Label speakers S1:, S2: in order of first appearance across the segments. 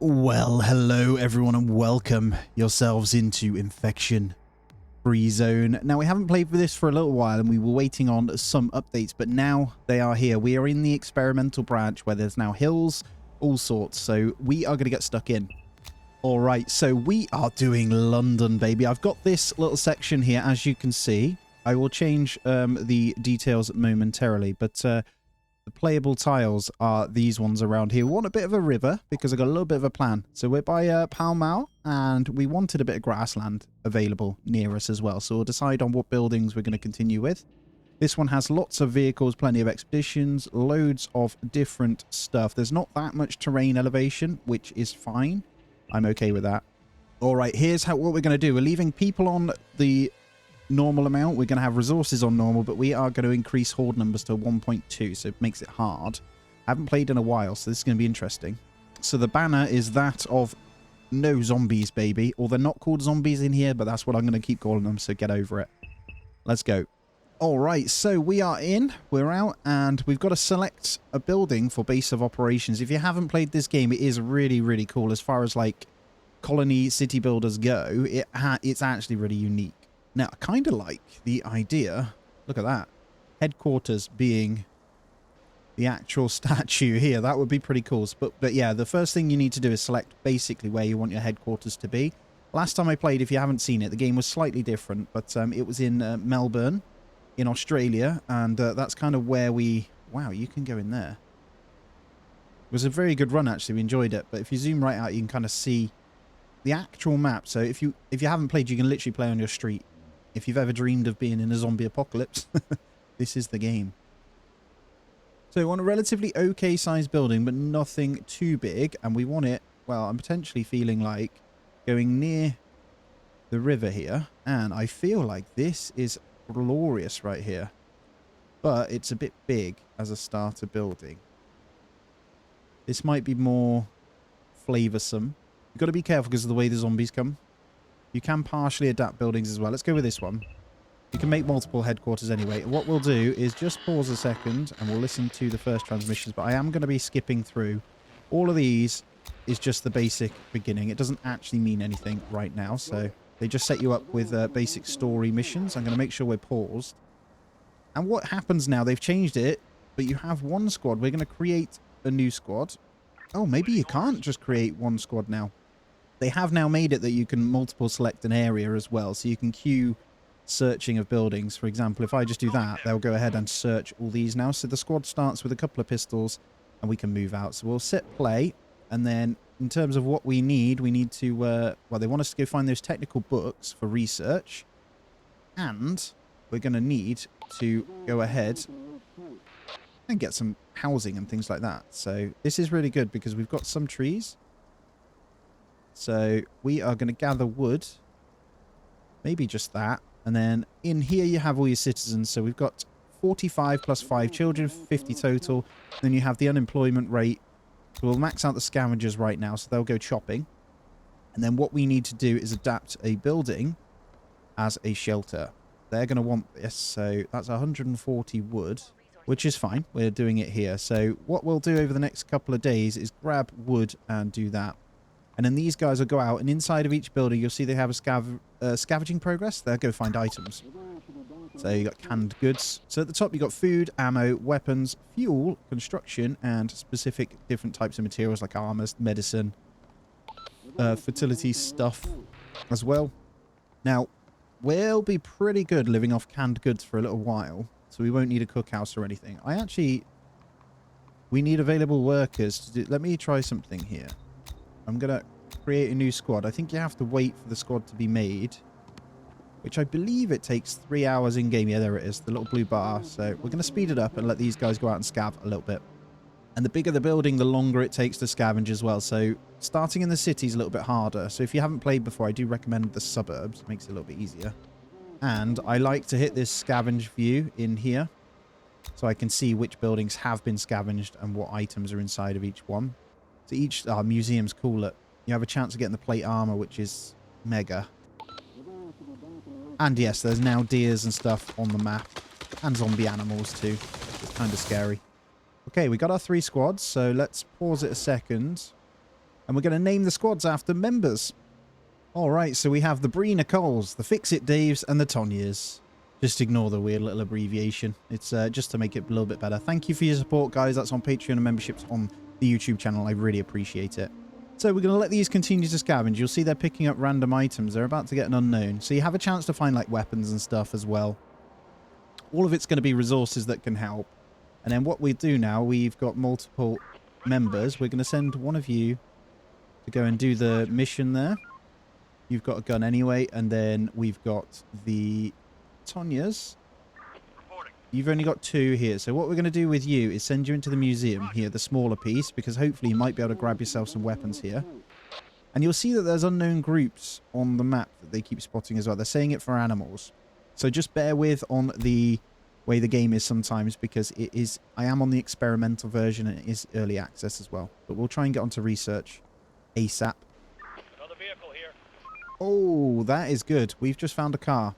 S1: Well, hello everyone and welcome yourselves into Infection Free Zone. Now, we haven't played with this for a little while and we were waiting on some updates, but now they are here. We are in the experimental branch where there's now hills, all sorts, so we are going to get stuck in. All right, so we are doing London, baby. I've got this little section here, as you can see. I will change the details momentarily, but the playable tiles are these ones around here. We want a bit of a river because I got a little bit of a plan. So we're by Pall Mall and we wanted a bit of grassland available near us as well. So we'll decide on what buildings we're going to continue with. This one has lots of vehicles, plenty of expeditions, loads of different stuff. There's not that much terrain elevation, which is fine. I'm okay with that. All right, here's what we're going to do. We're leaving people on the normal amount. We're going to have resources on normal, but we are going to increase horde numbers to 1.2, so it makes it hard. I haven't played in a while, so this is going to be interesting. So the banner is that of no zombies, baby. Or they're not called zombies in here, but that's what I'm going to keep calling them, so get over it. Let's go. All right, so we are in, we're out, and we've got to select a building for base of operations. If you haven't played this game, it is really, really cool. As far as like colony city builders go, it's actually really unique. Now, I kind of like the idea, look at that, headquarters being the actual statue here. That would be pretty cool. But yeah, the first thing you need to do is select basically where you want your headquarters to be. Last time I played, if you haven't seen it, the game was slightly different, but it was in Melbourne, in Australia, and that's kind of where we... Wow, you can go in there. It was a very good run, actually. We enjoyed it, but if you zoom right out, you can kind of see the actual map. So if you haven't played, you can literally play on your street. If you've ever dreamed of being in a zombie apocalypse, this is the game. So we want a relatively okay sized building, but nothing too big. And we want it, well, I'm potentially feeling like going near the river here. And I feel like this is glorious right here. But it's a bit big as a starter building. This might be more flavoursome. You've got to be careful because of the way the zombies come. You can partially adapt buildings as well. Let's go with this one. You can make multiple headquarters anyway. What we'll do is just pause a second and we'll listen to the first transmissions. But I am going to be skipping through. All of these is just the basic beginning. It doesn't actually mean anything right now. So they just set you up with basic story missions. I'm going to make sure we're paused. And what happens now, they've changed it, but you have one squad. We're going to create a new squad. Oh, maybe you can't just create one squad now. They have now made it that you can multiple select an area as well. So you can queue searching of buildings. For example, if I just do that, they'll go ahead and search all these now. So the squad starts with a couple of pistols and we can move out. So we'll set play. And then in terms of what we need to, well, they want us to go find those technical books for research. And we're going to need to go ahead and get some housing and things like that. So this is really good because we've got some trees. So we are going to gather wood, maybe just that. And then in here you have all your citizens. So we've got 45 plus 5 children, 50 total. Then you have the unemployment rate. We'll max out the scavengers right now, so they'll go chopping. And then what we need to do is adapt a building as a shelter. They're going to want this. So that's 140 wood, which is fine. We're doing it here. So what we'll do over the next couple of days is grab wood and do that. And then these guys will go out, and inside of each building, you'll see they have a scavenging progress. They'll go find items. So you got canned goods. So at the top, you got food, ammo, weapons, fuel, construction, and specific different types of materials like armors, medicine, fertility stuff as well. Now, we'll be pretty good living off canned goods for a little while, so we won't need a cookhouse or anything. We need available workers to do. Let me try something here. I'm going to create a new squad. I think you have to wait for the squad to be made, which I believe it takes 3 hours in-game. Yeah, there it is, the little blue bar. So we're going to speed it up and let these guys go out and scav a little bit. And the bigger the building, the longer it takes to scavenge as well. So starting in the city is a little bit harder. So if you haven't played before, I do recommend the suburbs. It makes it a little bit easier. And I like to hit this scavenge view in here, so I can see which buildings have been scavenged and what items are inside of each one. So each museum's cool. You have a chance of getting the plate armor, which is mega. And yes, there's now deers and stuff on the map. And zombie animals too. It's kind of scary. Okay, we got our 3 squads, so let's pause it a second. And we're going to name the squads after members. All right, so we have the Bree Nicoles, the Fix-It Daves, and the Tonyas. Just ignore the weird little abbreviation. It's just to make it a little bit better. Thank you for your support, guys. That's on Patreon and memberships on the YouTube channel. I really appreciate it. So we're going to let these continue to scavenge. You'll see they're picking up random items. They're about to get an unknown. So you have a chance to find like weapons and stuff as well. All of it's going to be resources that can help. And then what we do now, we've got multiple members. We're going to send one of you to go and do the mission there. You've got a gun anyway. And then we've got the Tonyas. You've only got 2 here. So what we're going to do with you is send you into the museum here, the smaller piece, because hopefully you might be able to grab yourself some weapons here. And you'll see that there's unknown groups on the map that they keep spotting as well. They're saying it for animals. So just bear with on the way the game is sometimes, because it is, I am on the experimental version and it is early access as well. But we'll try and get onto research ASAP.
S2: Another vehicle here.
S1: Oh, that is good. We've just found a car.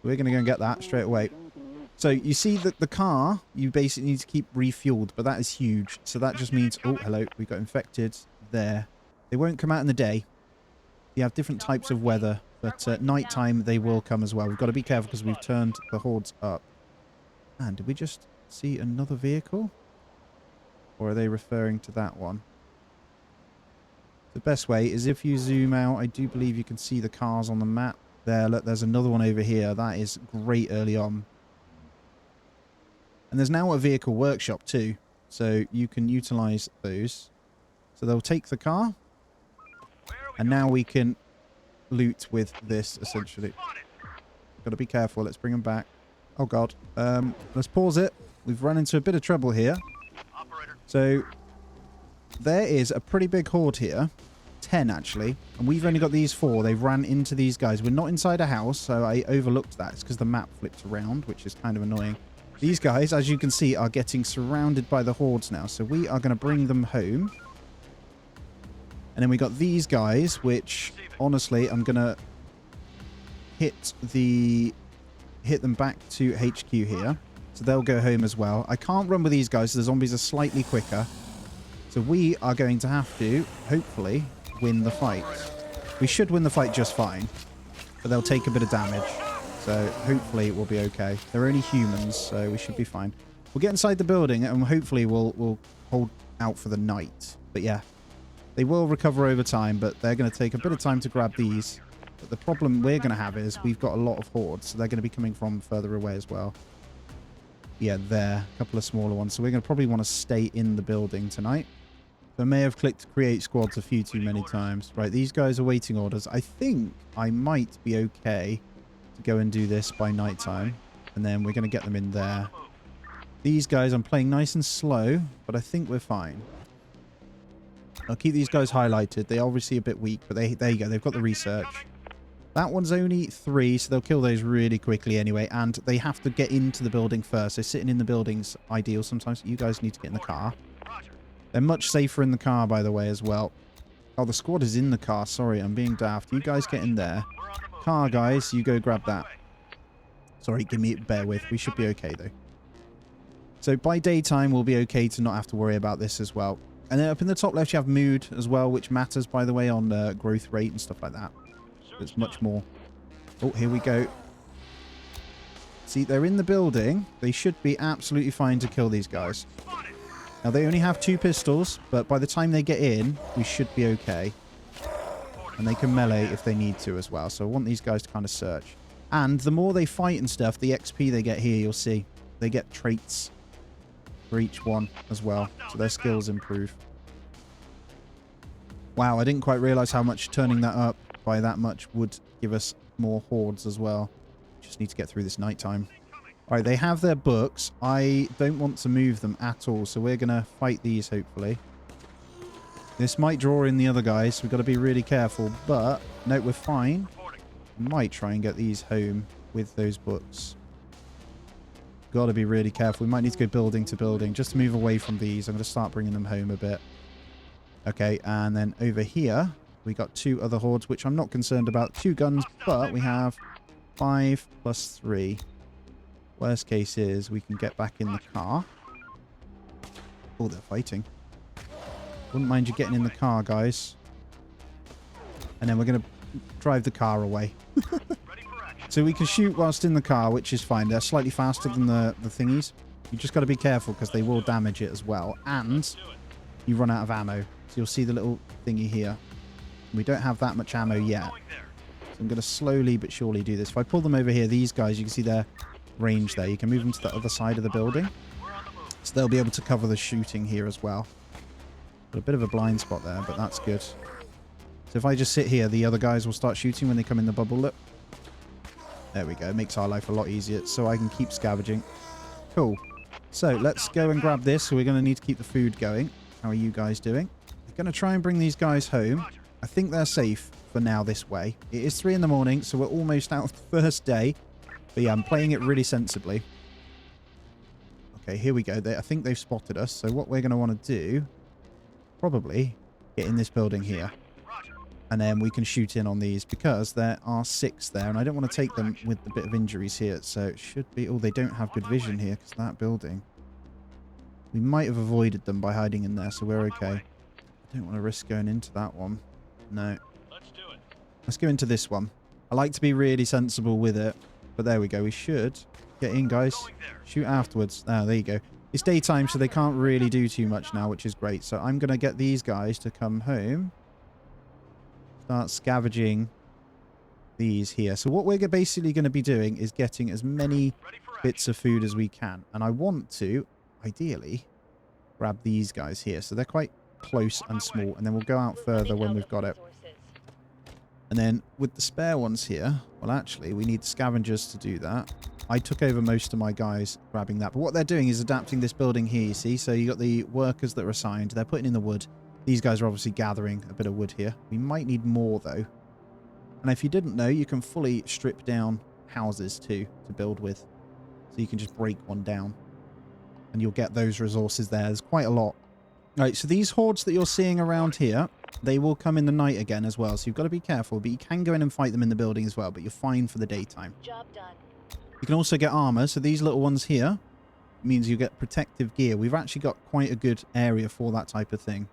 S1: We're going to go and get that straight away. So you see that the car, you basically need to keep refueled, but that is huge. So that just means, oh, hello, we got infected there. They won't come out in the day. You have different types of weather, but at night time they will come as well. We've got to be careful because we've turned the hordes up. And did we just see another vehicle? Or are they referring to that one? The best way is if you zoom out, I do believe you can see the cars on the map. There, look, there's another one over here. That is great early on. And there's now a vehicle workshop too, so you can utilize those. So they'll take the car, and now we can loot with this, essentially. Got to be careful. Let's bring them back. Oh, God. Let's pause it. We've run into a bit of trouble here. So there is a pretty big horde here. 10, actually. And we've only got these 4. They've ran into these guys. We're not inside a house, so I overlooked that. It's because the map flipped around, which is kind of annoying. These guys, as you can see, are getting surrounded by the hordes now. So we are going to bring them home. And then we got these guys, which, honestly, I'm going to hit them back to HQ here. So they'll go home as well. I can't run with these guys, so the zombies are slightly quicker. So we are going to have to, hopefully, win the fight. We should win the fight just fine. But they'll take a bit of damage. So hopefully we'll be okay. They're only humans, so we should be fine. We'll get inside the building and hopefully we'll hold out for the night. But yeah, they will recover over time, but they're going to take a bit of time to grab these. But the problem we're going to have is we've got a lot of hordes, so they're going to be coming from further away as well. Yeah, there. A couple of smaller ones. So we're going to probably want to stay in the building tonight. So I may have clicked create squads a few too many times. Right, these guys are waiting orders. I think I might be okay to go and do this by nighttime, and then we're going to get them in there. These guys, I'm playing nice and slow, but I think we're fine. I'll keep these guys highlighted. They're obviously a bit weak, but there you go. They've got the research. That one's only 3, so they'll kill those really quickly anyway, and they have to get into the building first. So sitting in the building's ideal. Sometimes you guys need to get in the car. They're much safer in the car, by the way, as well. Oh, the squad is in the car. Sorry, I'm being daft. You guys get in there. Car, guys, you go grab that. Sorry, bear with. We should be okay, though. So by daytime, we'll be okay to not have to worry about this as well. And then up in the top left, you have mood as well, which matters, by the way, on growth rate and stuff like that. It's much more. Oh, here we go. See, they're in the building. They should be absolutely fine to kill these guys. Now, they only have 2 pistols, but by the time they get in, we should be okay. And they can melee if they need to as well. So I want these guys to kind of search. And the more they fight and stuff, the XP they get here, you'll see. They get traits for each one as well. So their skills improve. Wow, I didn't quite realize how much turning that up by that much would give us more hordes as well. Just need to get through this nighttime. Alright, they have their books. I don't want to move them at all, so we're going to fight these, hopefully. This might draw in the other guys, so we've got to be really careful. But, no, we're fine. Might try and get these home with those books. Got to be really careful. We might need to go building to building just to move away from these. I'm going to start bringing them home a bit. Okay, and then over here, we got 2 other hordes, which I'm not concerned about. 2 guns, but we have 5 plus 3. Worst case is we can get back in the car. Oh, they're fighting. Wouldn't mind you getting in the car, guys. And then we're going to drive the car away. So we can shoot whilst in the car, which is fine. They're slightly faster than the thingies. You just got to be careful because they will damage it as well. And you run out of ammo. So you'll see the little thingy here. We don't have that much ammo yet. So I'm going to slowly but surely do this. If I pull them over here, these guys, you can see their range there. You can move them to the other side of the building. So they'll be able to cover the shooting here as well. Got a bit of a blind spot there, but that's good. So if I just sit here, the other guys will start shooting when they come in the bubble. Look. There we go. It makes our life a lot easier so I can keep scavenging. Cool. So let's go and grab this. So we're going to need to keep the food going. How are you guys doing? We're going to try and bring these guys home. I think they're safe for now this way. It is 3 in the morning, so we're almost out of the first day. But yeah, I'm playing it really sensibly. Okay, here we go. I think they've spotted us. So what we're going to want to do, probably get in this building here. And then we can shoot in on these because there are 6 there. And I don't want to take them with a bit of injuries here. So it should be... Oh, they don't have good vision here because that building. We might have avoided them by hiding in there, so we're okay. I don't want to risk going into that one. No. Let's go into this one. I like to be really sensible with it. But there we go. We should get in, guys. Shoot afterwards. Ah, there you go. It's daytime, so they can't really do too much now, which is great. So I'm going to get these guys to come home. Start scavenging these here. So what we're basically going to be doing is getting as many bits of food as we can. And I want to, ideally, grab these guys here. So they're quite close and small. And then we'll go out further when we've got it. And then with the spare ones here, well, actually, we need scavengers to do that. I took over most of my guys grabbing that. But what they're doing is adapting this building here, you see. So you got the workers that are assigned. They're putting in the wood. These guys are obviously gathering a bit of wood here. We might need more, though. And if you didn't know, you can fully strip down houses, too, to build with. So you can just break one down. And you'll get those resources there. There's quite a lot. All right, so these hordes that you're seeing around here, they will come in the night again as well. So you've got to be careful. But you can go in and fight them in the building as well. But you're fine for the daytime. Job done. You can also get armor. So these little ones here means you get protective gear. We've actually got quite a good area for that type of thing.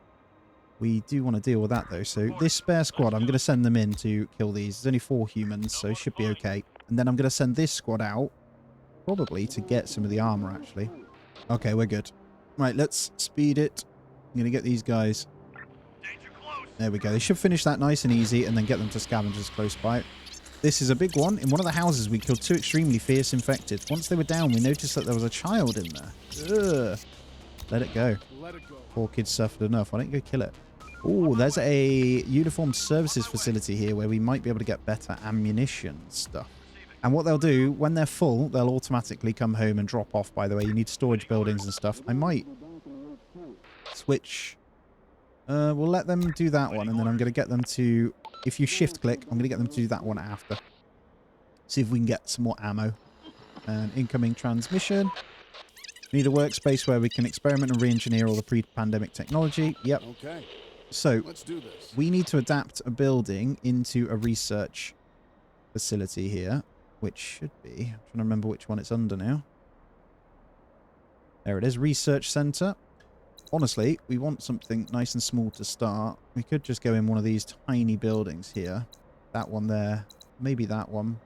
S1: We do want to deal with that, though. So this spare squad, I'm going to send them in to kill these. There's only 4 humans, so it should be okay. And then I'm going to send this squad out, probably to get some of the armor, actually. Okay, we're good. Right, let's speed it. I'm going to get these guys. There we go. They should finish that nice and easy, and then get them to scavengers close by. This is a big one. In one of the houses, we killed 2 extremely fierce infected. Once they were down, we noticed that there was a child in there. Ugh. Let it go. Poor kid suffered enough. Why don't you go kill it? Oh, there's a uniformed services facility here where we might be able to get better ammunition stuff. And what they'll do, when they're full, they'll automatically come home and drop off, by the way. You need storage buildings and stuff. I might switch. We'll let them do that one, and then I'm going to get them to... If you shift-click, I'm going to get them to do that one after. See if we can get some more ammo. And incoming transmission. We need a workspace where we can experiment and re-engineer all the pre-pandemic technology. Yep. Okay. So, let's do this. We need to adapt a building into a research facility here, which should be... I'm trying to remember which one it's under now. There it is, Research Center. Honestly, we want something nice and small to start. We could just go in one of these tiny buildings here. That one there. Maybe that one.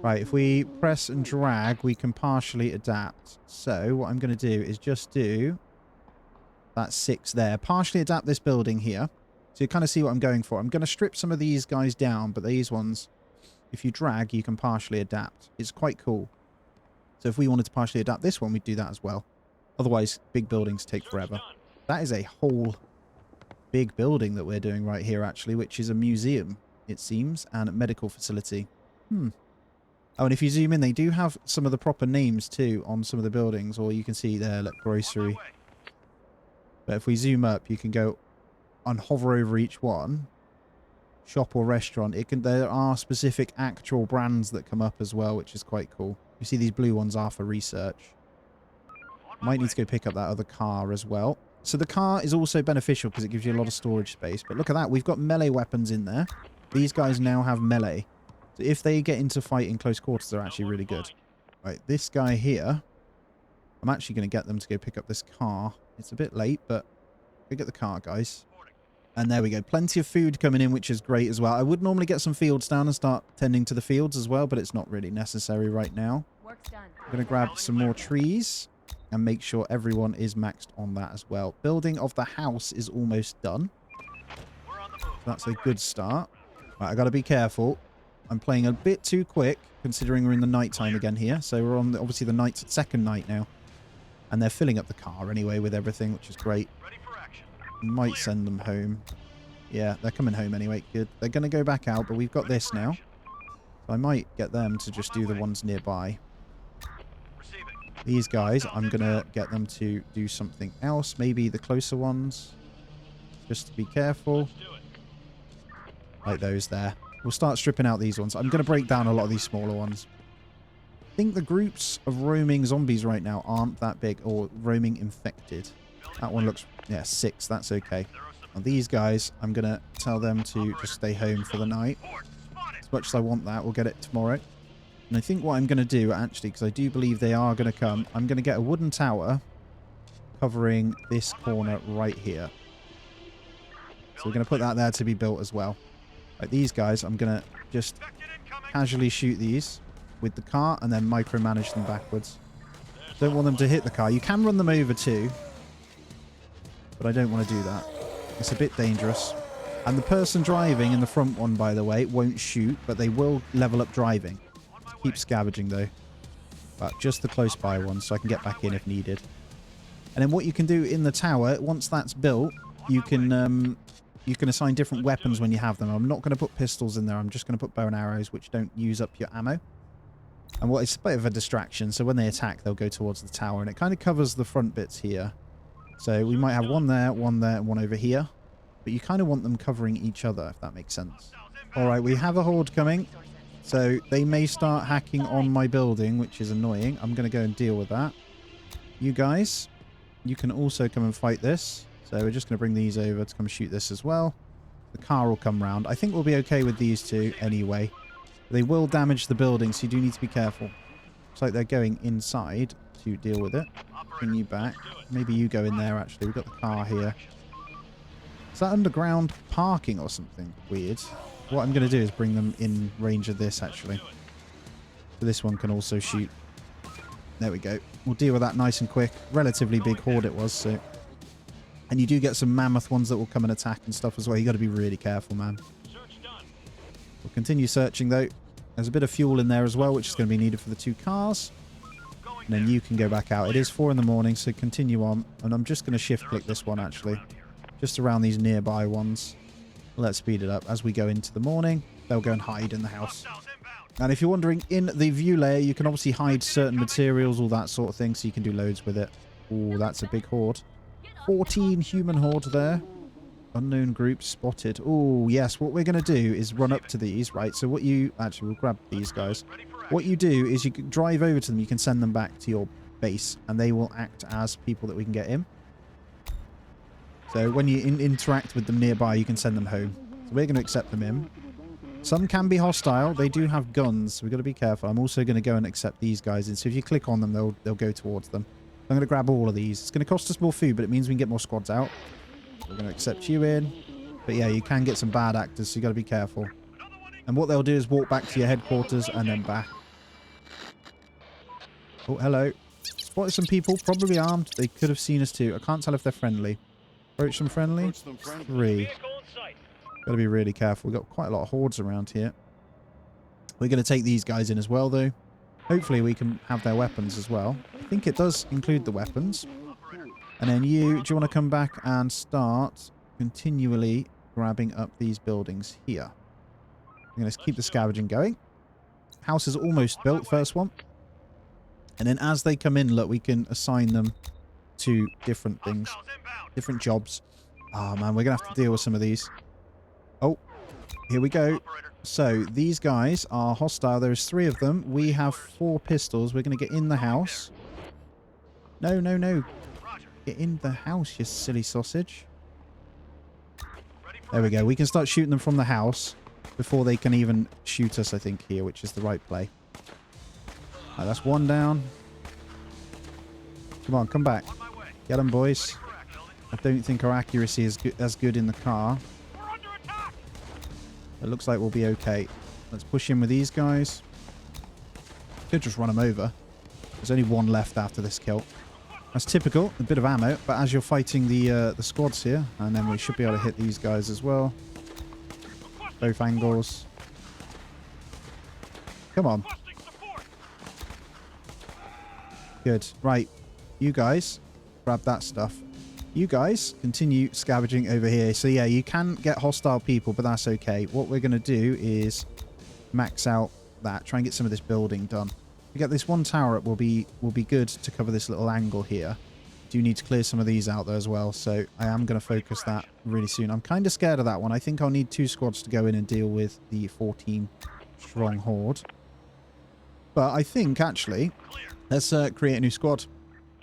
S1: Right, if we press and drag, we can partially adapt. So, what I'm going to do is just do... That's 6 there. Partially adapt this building here. So you kind of see what I'm going for. I'm going to strip some of these guys down, but these ones, if you drag, you can partially adapt. It's quite cool. So if we wanted to partially adapt this one, we'd do that as well. Otherwise, big buildings take forever. That is a whole big building that we're doing right here, actually, which is a museum, it seems, and a medical facility. Oh, and if you zoom in, they do have some of the proper names, too, on some of the buildings. Or you can see there, look, grocery. But if we zoom up, you can go and hover over each one. Shop or restaurant. There are specific actual brands that come up as well, which is quite cool. You see these blue ones are for research. Might need to go pick up that other car as well. So the car is also beneficial because it gives you a lot of storage space. But look at that. We've got melee weapons in there. These guys now have melee. So if they get into fight in close quarters, they're actually really good. Right, this guy here. I'm actually going to get them to go pick up this car. It's a bit late, but Go get the car, guys. And there we go. Plenty of food coming in, which is great as well. I would normally get some fields down and start tending to the fields as well, but it's not really necessary right now.
S3: Work's done.
S1: I'm going to grab some more trees and make sure everyone is maxed on that as well. Building of the house is almost done. So that's a good start. Right, I got to be careful. I'm playing a bit too quick, considering we're in the night time again here. So we're on, obviously, the second night now. And they're filling up the car anyway with everything, which is great. Might send them home. Yeah, they're coming home anyway. Good. They're going to go back out, but we've got this now. So I might get them to just do the ones nearby. These guys, I'm going to get them to do something else. Maybe the closer ones. Just to be careful. Like those there. We'll start stripping out these ones. I'm going to break down a lot of these smaller ones. I think the groups of roaming zombies right now aren't that big. Or roaming infected. That one looks... Yeah, 6. That's okay. Now these guys, I'm going to tell them to just stay home for the night. As much as I want that, we'll get it tomorrow. And I think what I'm going to do, actually, because I do believe they are going to come, I'm going to get a wooden tower covering this corner right here. So we're going to put that there to be built as well. Like these guys, I'm going to just casually shoot these with the car and then micromanage them backwards. Don't want them to hit the car. You can run them over too, but I don't want to do that. It's a bit dangerous. And the person driving in the front one, by the way, won't shoot, but they will level up driving. Keep scavenging though. But just the close by ones so I can get back in if needed. And then what you can do in the tower, once that's built, you can assign different weapons when you have them. I'm not going to put pistols in there. I'm just going to put bow and arrows, which don't use up your ammo. And what it's a bit of a distraction. So when they attack, they'll go towards the tower. And it kind of covers the front bits here. So we might have one there, and one over here. But you kind of want them covering each other, if that makes sense. Alright, we have a horde coming. So they may start hacking on my building, which is annoying. I'm going to go and deal with that. You guys, you can also come and fight this. So we're just going to bring these over to come shoot this as well. The car will come round. I think we'll be okay with these two anyway. They will damage the building, so you do need to be careful. Looks like they're going inside to deal with it. Bring you back. Maybe you go in there, actually. We've got the car here. Is that underground parking or something weird? What I'm going to do is bring them in range of this, actually. So this one can also shoot. There we go. We'll deal with that nice and quick. Relatively big horde it was, so... And you do get some mammoth ones that will come and attack and stuff as well. You got to be really careful, man. We'll continue searching, though. There's a bit of fuel in there as well, which is going to be needed for the 2 cars. And then you can go back out. It is 4 in the morning, so continue on. And I'm just going to shift-click this one, actually. Just around these nearby ones. Let's speed it up. As we go into the morning, they'll go and hide in the house. And if you're wondering, in the view layer, you can obviously hide certain materials, all that sort of thing, so you can do loads with it. Oh, that's a big horde. 14 human horde there. Unknown group spotted. Oh, yes. What we're going to do is run up to these, right? So what you... Actually, we'll grab these guys. What you do is you can drive over to them. You can send them back to your base, and they will act as people that we can get in. So when you interact with them nearby, you can send them home. So we're going to accept them in. Some can be hostile. They do have guns, so we've got to be careful. I'm also going to go and accept these guys in. So if you click on them, they'll go towards them. I'm going to grab all of these. It's going to cost us more food, but it means we can get more squads out. We're going to accept you in. But yeah, you can get some bad actors, so you got to be careful. And what they'll do is walk back to your headquarters and then back. Oh, hello. Spotted some people, probably armed. They could have seen us too. I can't tell if they're friendly. Approach them friendly. 3. Got to be really careful. We've got quite a lot of hordes around here. We're going to take these guys in as well, though. Hopefully we can have their weapons as well. I think it does include the weapons. And then do you want to come back and start continually grabbing up these buildings here? I'm going to keep the scavenging going. House is almost built, first one. And then as they come in, look, we can assign them to different things. Different jobs. Oh, man, we're going to have to deal with some of these. Oh, here we go. So, these guys are hostile. There's 3 of them. We have 4 pistols. We're going to get in the house. No, no, no. Get in the house, you silly sausage. There we go. We can start shooting them from the house before they can even shoot us, I think, here, which is the right play. Right, that's 1 down. Come on, come back. Get them, boys. I don't think our accuracy is as good in the car.
S2: We're under attack.
S1: It looks like we'll be okay. Let's push in with these guys. Could just run them over. There's only one left after this kill. That's typical, a bit of ammo, but as you're fighting the squads here, and then we should be able to hit these guys as well. Both angles. Come on.
S2: Requesting support.
S1: Good. Right. You guys, grab that stuff. You guys continue scavenging over here. So yeah, you can get hostile people, but that's okay. What we're going to do is max out that. Try and get some of this building done. We get this one tower up will be good to cover this little angle here. Do need to clear some of these out though as well, so I am going to focus that really soon. I'm kind of scared of that one. I think I'll need 2 squads to go in and deal with the 14 strong horde. But I think actually, let's create a new squad.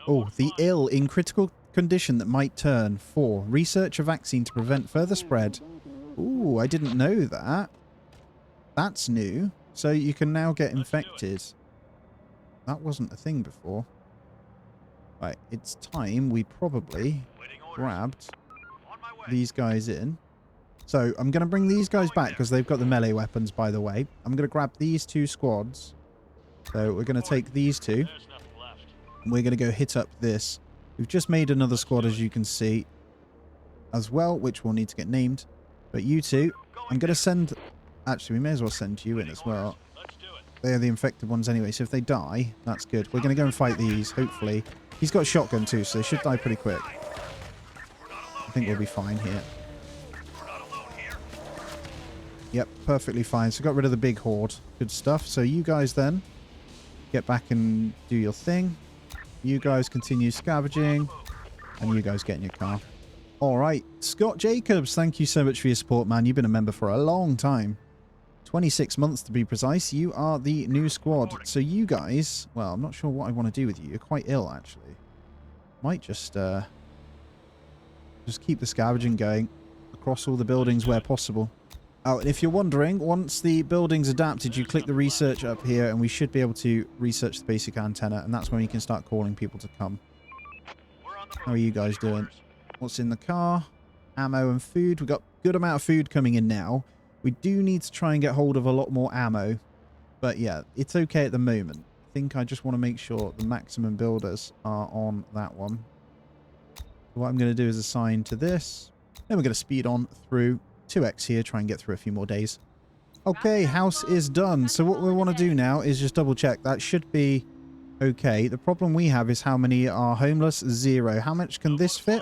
S1: Oh, the ill in critical condition that might turn. 4. Research a vaccine to prevent further spread. Ooh, I didn't know that. That's new. So you can now get infected. That wasn't a thing before. Right, it's time we probably grabbed these guys in. So I'm going to bring these guys back because they've got the melee weapons, by the way. I'm going to grab these 2 squads. So we're going to take these 2. And we're going to go hit up this. We've just made another squad, as you can see, as well, which will need to get named. But you 2, I'm going to send... Actually, we may as well send you in as well. They are the infected ones anyway, so if they die, that's good. We're going to go and fight these, hopefully. He's got a shotgun too, so they should die pretty quick. I think we'll be fine here. Yep, perfectly fine. So got rid of the big horde. Good stuff. So you guys then, get back and do your thing. You guys continue scavenging. And you guys get in your car. Alright, Scott Jacobs, thank you so much for your support, man. You've been a member for a long time. 26 months to be precise. You are the new squad. So you guys, well, I'm not sure what I want to do with you. You're quite ill, actually. Might just keep the scavenging going across all the buildings where possible. Oh, and if you're wondering, once the building's adapted, you click the research up here, and we should be able to research the basic antenna, and that's when we can start calling people to come. How are you guys doing? What's in the car? Ammo and food. We've got a good amount of food coming in now. We do need to try and get hold of a lot more ammo. But yeah, it's okay at the moment. I think I just want to make sure the maximum builders are on that one. So what I'm going to do is assign to this. Then we're going to speed on through 2x here, try and get through a few more days. Okay, house is done. So what we want to do now is just double check. That should be okay. The problem we have is how many are homeless? 0. How much can this fit?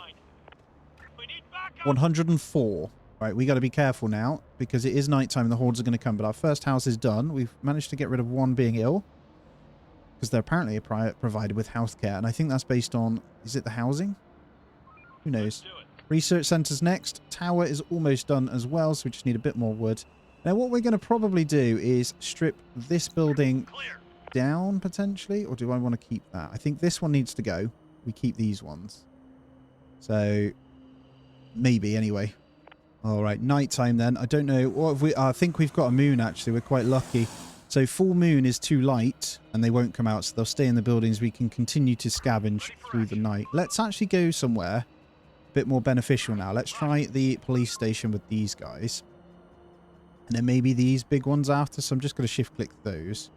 S1: 104. Right, we got to be careful now because it is nighttime and the hordes are going to come. But our first house is done. We've managed to get rid of one being ill because they're apparently provided with healthcare. And I think that's based on, is it the housing? Who knows? Research center's next. Tower is almost done as well, so we just need a bit more wood. Now, what we're going to probably do is strip this building down, potentially. Or do I want to keep that? I think this one needs to go. We keep these ones. So, maybe, anyway. All right, nighttime then. I don't know. What have we? I think we've got a moon, actually. We're quite lucky. So full moon is too light, and they won't come out, so they'll stay in the buildings. We can continue to scavenge through the night. Let's actually go somewhere a bit more beneficial now. Let's try the police station with these guys. And then maybe these big ones after, so I'm just going to shift-click those.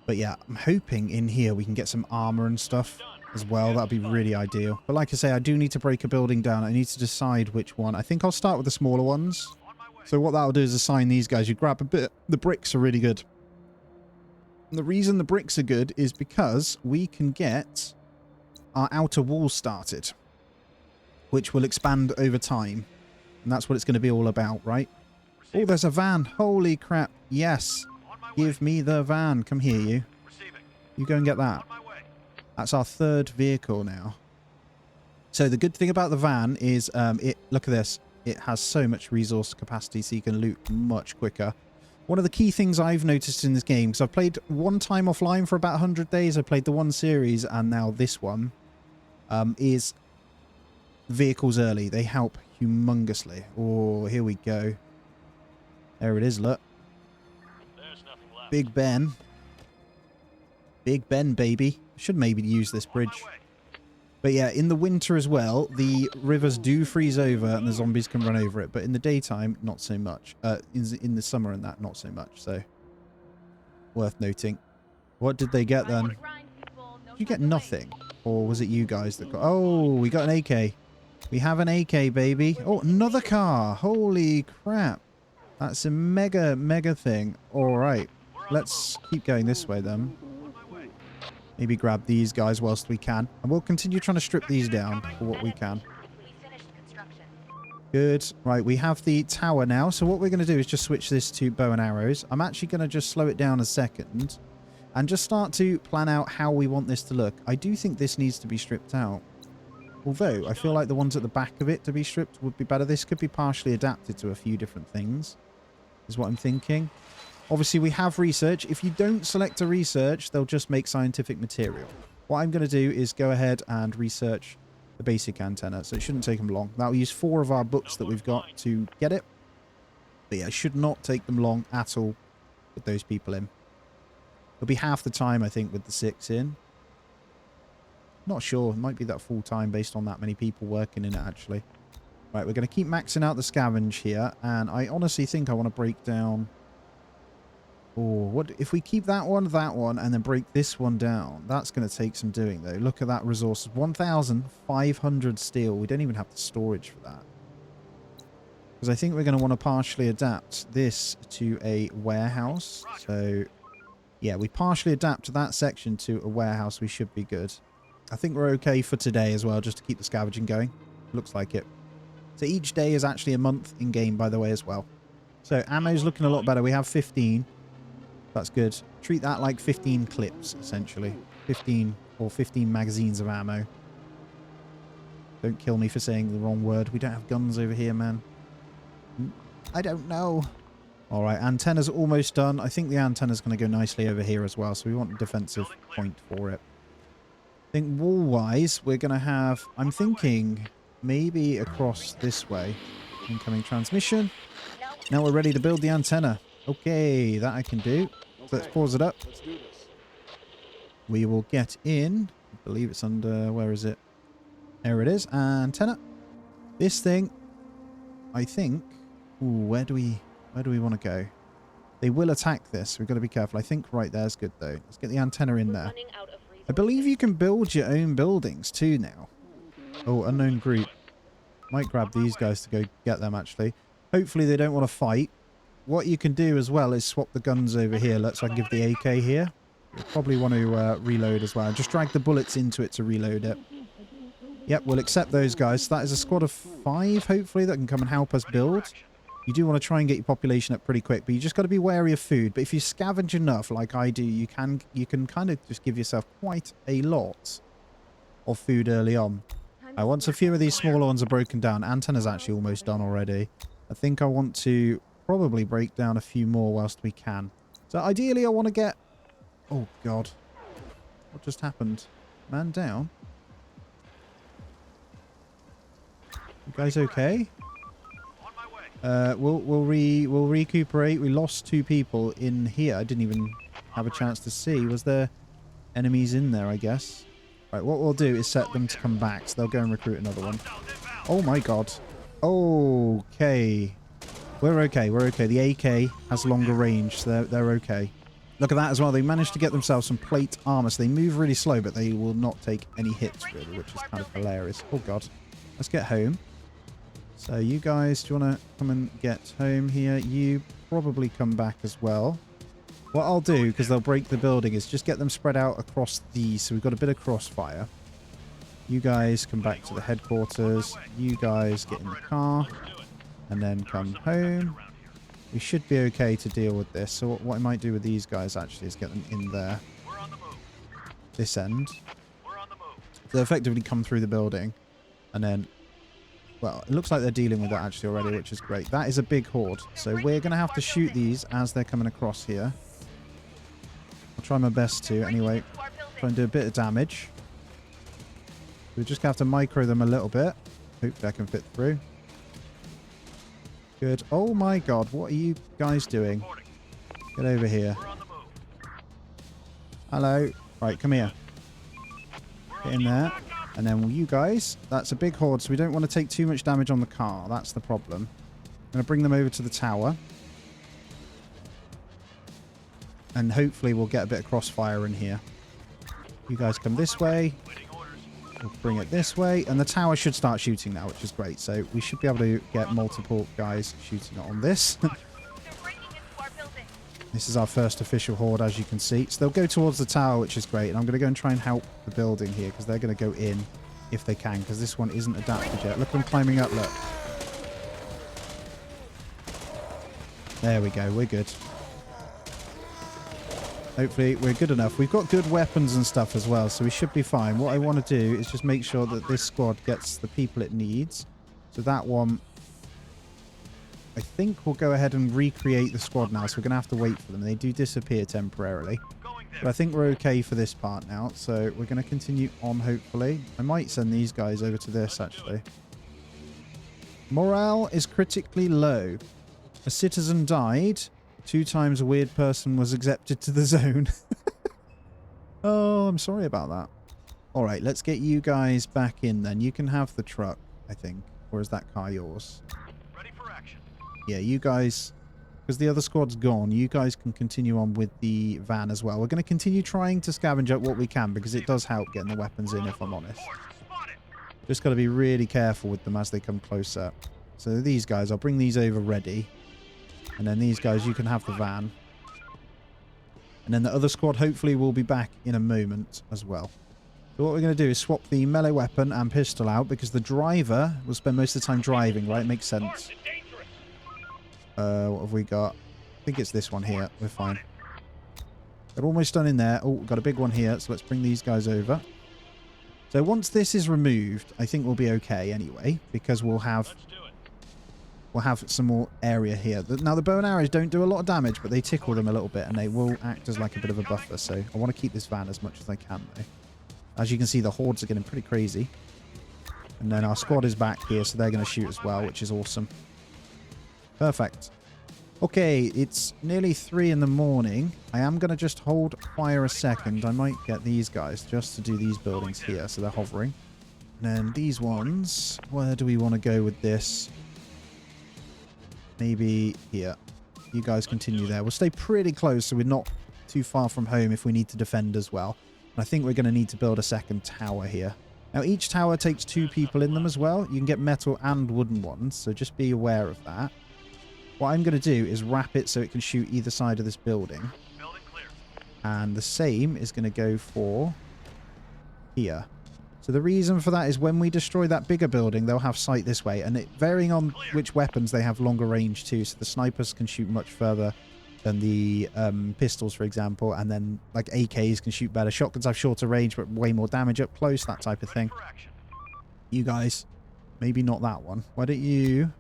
S1: But yeah, I'm hoping in here we can get some armor and stuff as well. That'd be really ideal. But like I say, I do need to break a building down. I need to decide which one. I think I'll start with the smaller ones. So what that'll do is assign these guys. You grab a bit. The bricks are really good. And the reason the bricks are good is because we can get our outer wall started, which will expand over time. And that's what it's going to be all about, right? Oh, there's a van. Holy crap. Yes. Give me the van. Come here, you. You go and get that. That's our 3rd vehicle now. So the good thing about the van is, look at this. It has so much resource capacity, so you can loot much quicker. One of the key things I've noticed in this game, because I've played one time offline for about 100 days. I played the one series, and now this one, is vehicles early. They help humongously. Oh, here we go. There it is, look. Big Ben. Big Ben, baby. Should maybe use this bridge. But yeah, in the winter as well, the rivers do freeze over and the zombies can run over it. But in the daytime, not so much. In the summer and that, not so much. So, worth noting. What did they get then? Did you get nothing? Or was it you guys that got... Oh, we got an AK. We have an AK, baby. Oh, another car. Holy crap. That's a mega, mega thing. All right. Let's keep going this way then. Maybe grab these guys whilst we can. And we'll continue trying to strip these down for what we can. Good. Right, we have the tower now. So what we're going to do is just switch this to bow and arrows. I'm actually going to just slow it down a second. And just start to plan out how we want this to look. I do think this needs to be stripped out. Although, I feel like the ones at the back of it to be stripped would be better. This could be partially adapted to a few different things. Is what I'm thinking. Obviously, we have research. If you don't select a research, they'll just make scientific material. What I'm going to do is go ahead and research the basic antenna. So it shouldn't take them long. That'll use 4 of our books that we've got to get it. But yeah, it should not take them long at all with those people in. It'll be half the time, I think, with the 6 in. Not sure. It might be that full time based on that many people working in it, actually. Right, we're going to keep maxing out the scavenge here. And I honestly think I want to break down... Oh, what if we keep that one, and then break this one down? That's going to take some doing, though. Look at that resources. 1,500 steel. We don't even have the storage for that. Because I think we're going to want to partially adapt this to a warehouse. So, yeah, we partially adapt that section to a warehouse. We should be good. I think we're okay for today as well, just to keep the scavenging going. Looks like it. So each day is actually a month in-game, by the way, as well. So ammo's looking a lot better. We have 15. That's good. Treat that like 15 clips, essentially. 15 magazines of ammo. Don't kill me for saying the wrong word. We don't have guns over here, man. I don't know. All right, antenna's almost done. I think the antenna's going to go nicely over here as well, so we want a defensive point for it. I think wall-wise, we're going to have... I'm thinking maybe across this way. Incoming transmission. Now we're ready to build the antenna. Okay, that I can do. So let's pause it up. We will get in. I believe it's under... Where is it? There it is. Antenna. This thing, I think... Ooh, where do we want to go? They will attack this. We've got to be careful. I think right there's good, though. Let's get the antenna in there. I believe you can build your own buildings, too, now. Oh, unknown group. Might grab these guys to go get them, actually. Hopefully they don't want to fight. What you can do as well is swap the guns over here. So I can give the AK here. You'll probably want to reload as well. Just drag the bullets into it to reload it. Yep, we'll accept those guys. So that is a squad of 5, hopefully, that can come and help us build. You do want to try and get your population up pretty quick, but you just got to be wary of food. But if you scavenge enough, like I do, you can kind of just give yourself quite a lot of food early on. Once a few of these smaller ones are broken down, antenna's actually almost done already. I think I want to probably break down a few more whilst we can. So ideally I want to get... Oh god. What just happened? Man down? You guys okay? We'll recuperate. We lost 2 people in here. I didn't even have a chance to see. Was there enemies in there, I guess? Right, what we'll do is set them to come back, so they'll go and recruit another one. Oh my god. Okay. We're okay. We're okay. The AK has longer range, so they're okay. Look at that as well. They managed to get themselves some plate armor, so they move really slow, but they will not take any hits, really, which is kind of hilarious. Oh god. Let's get home. So you guys, do you want to come and get home here? You probably come back as well. What I'll do, because they'll break the building, is just get them spread out across these. So we've got a bit of crossfire. You guys come back to the headquarters. You guys get in the car. And then come home. We should be okay to deal with this. So what I might do with these guys, actually, is get them in there. This end. They'll effectively come through the building. And then... Well, it looks like they're dealing with that actually already, which is great. That is a big horde. So we're going to have to shoot these as they're coming across here. I'll try my best to, anyway. Try and do a bit of damage. We're just going to have to micro them a little bit. Hopefully I can fit through. Good. Oh my god, what are you guys doing? Get over here. Hello. Right, come here. Get in there. And then you guys, that's a big horde, so we don't want to take too much damage on the car. That's the problem. I'm going to bring them over to the tower. And hopefully we'll get a bit of crossfire in here. You guys come this way. We'll bring it this way. And the tower should start shooting now, which is great. So we should be able to get multiple guys shooting on this. This is our first official horde, as you can see. So they'll go towards the tower, which is great. And I'm going to go and try and help the building here, because they're going to go in if they can, because this one isn't adapted yet. Look at them climbing up, look. There we go. We're good. Hopefully we're good enough. We've got good weapons and stuff as well, so we should be fine. What I want to do is just make sure that this squad gets the people it needs. So that one, I think we'll go ahead and recreate the squad now, so we're going to have to wait for them. They do disappear temporarily. But I think we're okay for this part now, so we're going to continue on, hopefully. I might send these guys over to this, actually. Morale is critically low. A citizen died. 2 times a weird person was accepted to the zone. Oh, I'm sorry about that. All right, let's get you guys back in then. You can have the truck, I think. Or is that car yours?
S2: Ready for action.
S1: Yeah, you guys, because the other squad's gone, you guys can continue on with the van as well. We're going to continue trying to scavenge up what we can, because it does help getting the weapons in, if I'm honest. Just got to be really careful with them as they come closer. So these guys, I'll bring these over ready. And then these guys, you can have the van. And then the other squad hopefully will be back in a moment as well. So what we're going to do is swap the melee weapon and pistol out, because the driver will spend most of the time driving, right? Makes sense. What have we got? I think it's this one here. We're fine. They're almost done in there. Oh, we've got a big one here. So let's bring these guys over. So once this is removed, I think we'll be okay anyway, because we'll have some more area here. Now, the bow and arrows don't do a lot of damage, but they tickle them a little bit, and they will act as like a bit of a buffer. So I want to keep this van as much as I can, though. As you can see, the hordes are getting pretty crazy. And then our squad is back here, so they're going to shoot as well, which is awesome. Perfect. Okay, it's nearly 3 in the morning. I am going to just hold fire a second. I might get these guys just to do these buildings here, so they're hovering. And then these ones, where do we want to go with this? Maybe here. You guys continue there. We'll stay pretty close so we're not too far from home if we need to defend as well. And I think we're going to need to build a second tower here. Now, each tower takes 2 people in them as well. You can get metal and wooden ones, so just be aware of that. What I'm going to do is wrap it so it can shoot either side of this building. And the same is going to go for here. So the reason for that is when we destroy that bigger building, they'll have sight this way. And it varying on which weapons, they have longer range too. So the snipers can shoot much further than the pistols, for example. And then like AKs can shoot better. Shotguns have shorter range, but way more damage up close, that type of thing. You guys, maybe not that one. Why don't you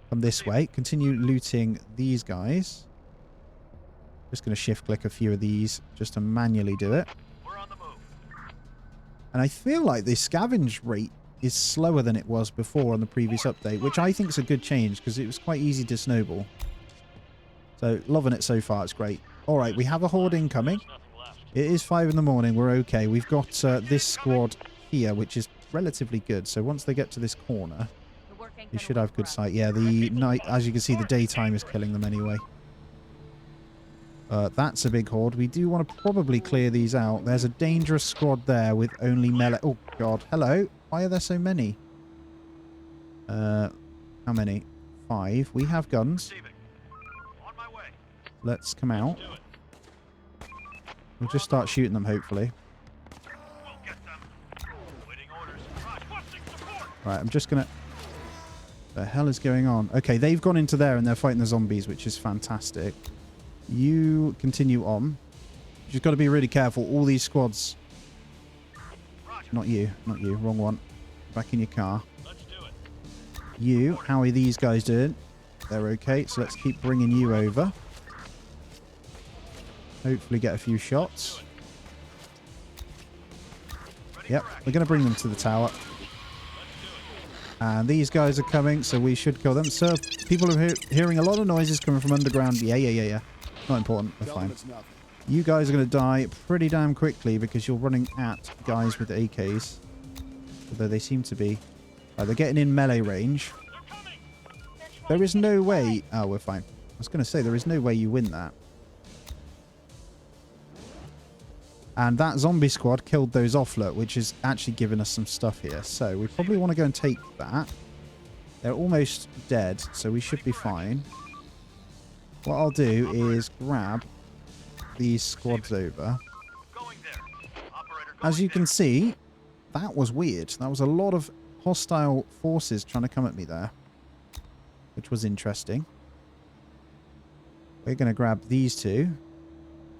S1: come this way? Continue looting these guys. Just going to shift click a few of these just to manually do it. And I feel like the scavenge rate is slower than it was before on the previous update, which I think is a good change because it was quite easy to snowball. So, loving it so far. It's great. All right, we have a horde incoming. It is 5 in the morning. We're okay. We've got this squad here, which is relatively good. So, once they get to this corner, you should have good sight. Yeah, the night, as you can see, the daytime is killing them anyway. That's a big horde. We do want to probably clear these out. There's a dangerous squad there with only melee. Oh, God. Hello. Why are there so many? How many? 5. We have guns. Let's come out. We'll just start shooting them, hopefully. Right, I'm just going to... The hell is going on? Okay, they've gone into there and they're fighting the zombies, which is fantastic. You continue on. You just got to be really careful. All these squads. Not you. Not you. Wrong one. Back in your car. You. How are these guys doing? They're okay. So let's keep bringing you over. Hopefully get a few shots. Yep. We're going to bring them to the tower. And these guys are coming, so we should kill them. So people are hearing a lot of noises coming from underground. Yeah. Not important. We're fine. You guys are going to die pretty damn quickly because you're running at guys with AKs. Although they seem to be... they're getting in melee range. There is no way... Oh, we're fine. I was going to say, there is no way you win that. And that zombie squad killed those off, look, which is actually giving us some stuff here. So we probably want to go and take that. They're almost dead, so we should be fine. What I'll do is grab these squads over. As you can see, that was weird. That was a lot of hostile forces trying to come at me there, which was interesting. We're going to grab these two.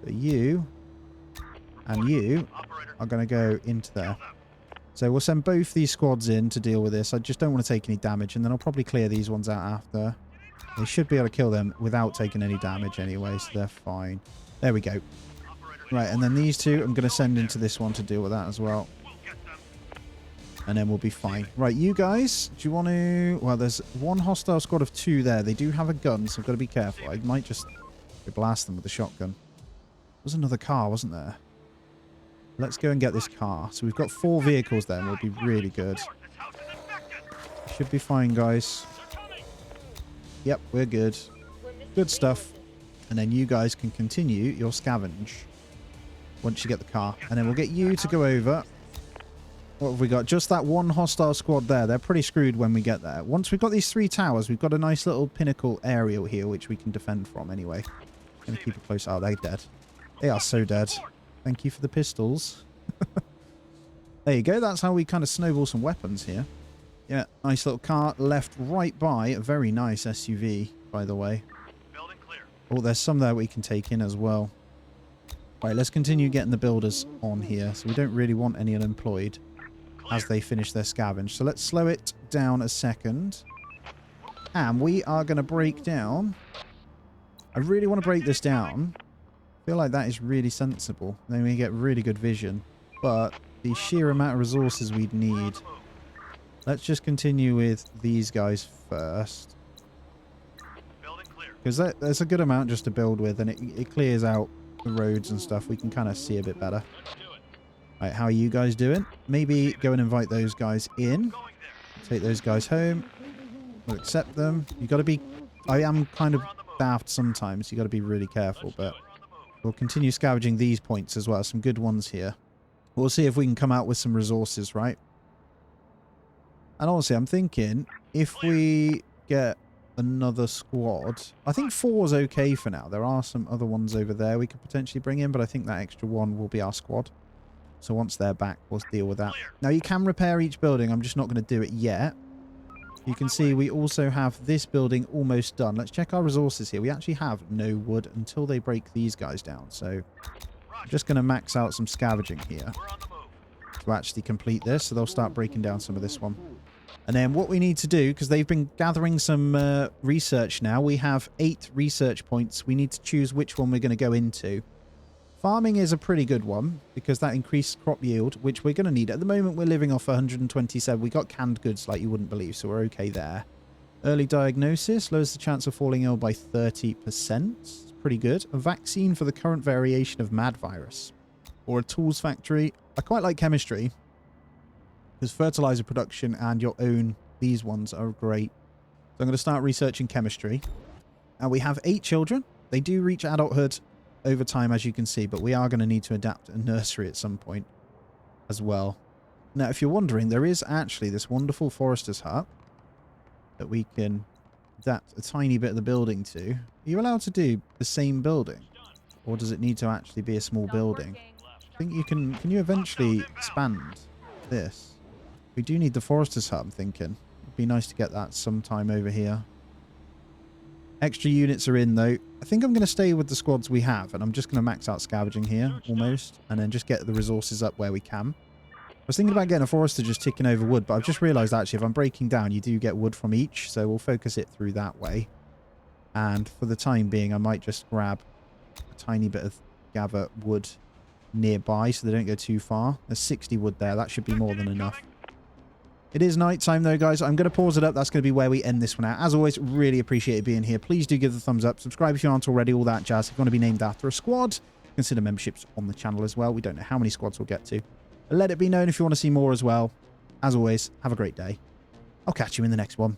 S1: So you and you are going to go into there. So we'll send both these squads in to deal with this. I just don't want to take any damage, and then I'll probably clear these ones out after. They should be able to kill them without taking any damage anyway, so they're fine. There we go. Right, and then these two I'm going to send into this one to deal with that as well. And then we'll be fine. Right, you guys, do you want to... Well, there's one hostile squad of 2 there. They do have a gun, so I've got to be careful. I might just blast them with a shotgun. There was another car, wasn't there? Let's go and get this car. So we've got 4 vehicles there, and we'll be really good. Should be fine, guys. Yep, we're good. Good stuff. And then you guys can continue your scavenge once you get the car. And then we'll get you to go over. What have we got? Just that one hostile squad there. They're pretty screwed when we get there. Once we've got these 3 towers, we've got a nice little pinnacle area here, which we can defend from anyway. Gonna keep it close. Oh, they're dead. They are so dead. Thank you for the pistols. There you go. That's how we kind of snowball some weapons here. Yeah, nice little car left right by a very nice SUV, by the way. Oh, there's some there we can take in as well. Right, let's continue getting the builders on here. So we don't really want any unemployed as they finish their scavenge. So let's slow it down a second. And we are going to break down. I really want to break this down. I feel like that is really sensible. Then we get really good vision. But the sheer amount of resources we'd need. Let's just continue with these guys first. Because there's a good amount just to build with, and it clears out the roads and stuff. We can kind of see a bit better. Right, how are you guys doing? Maybe go and invite those guys in. Take those guys home. We'll accept them. You got to be... I am kind of daft sometimes. You got to be really careful, but we'll continue scavenging these points as well. Some good ones here. We'll see if we can come out with some resources, right? And honestly, I'm thinking if we get another squad, I think 4 is okay for now. There are some other ones over there we could potentially bring in, but I think that extra one will be our squad. So once they're back, we'll deal with that. Now, you can repair each building. I'm just not going to do it yet. You can see we also have this building almost done. Let's check our resources here. We actually have no wood until they break these guys down. So I'm just going to max out some scavenging here to actually complete this. So they'll start breaking down some of this one. And then what we need to do, because they've been gathering some research now. We have 8 research points. We need to choose which one we're going to go into. Farming is a pretty good one because that increased crop yield, which we're going to need. At the moment, we're living off 127. We got canned goods like you wouldn't believe, so we're okay there. Early diagnosis lowers the chance of falling ill by 30%. It's pretty good. A vaccine for the current variation of mad virus. Or a tools factory. I quite like chemistry. Because fertilizer production and your own, these ones are great. So I'm going to start researching chemistry. And we have 8 children. They do reach adulthood over time, as you can see, but we are going to need to adapt a nursery at some point as well. Now, if you're wondering, there is actually this wonderful forester's hut that we can adapt a tiny bit of the building to. Are you allowed to do the same building? Or does it need to actually be a small building? I think you can you eventually expand this? We do need the forester's hut, I'm thinking. It'd be nice to get that sometime over here. Extra units are in, though. I think I'm going to stay with the squads we have, and I'm just going to max out scavenging here, almost, and then just get the resources up where we can. I was thinking about getting a forester just ticking over wood, but I've just realised, actually, if I'm breaking down, you do get wood from each, so we'll focus it through that way. And for the time being, I might just grab a tiny bit of gather wood nearby so they don't go too far. There's 60 wood there. That should be more than enough. It is night time though, guys. I'm going to pause it up. That's going to be where we end this one out. As always, really appreciate it being here. Please do give the thumbs up. Subscribe if you aren't already. All that jazz. If you want to be named after a squad, consider memberships on the channel as well. We don't know how many squads we'll get to. Let it be known if you want to see more as well. as always, have a great day. I'll catch you in the next one.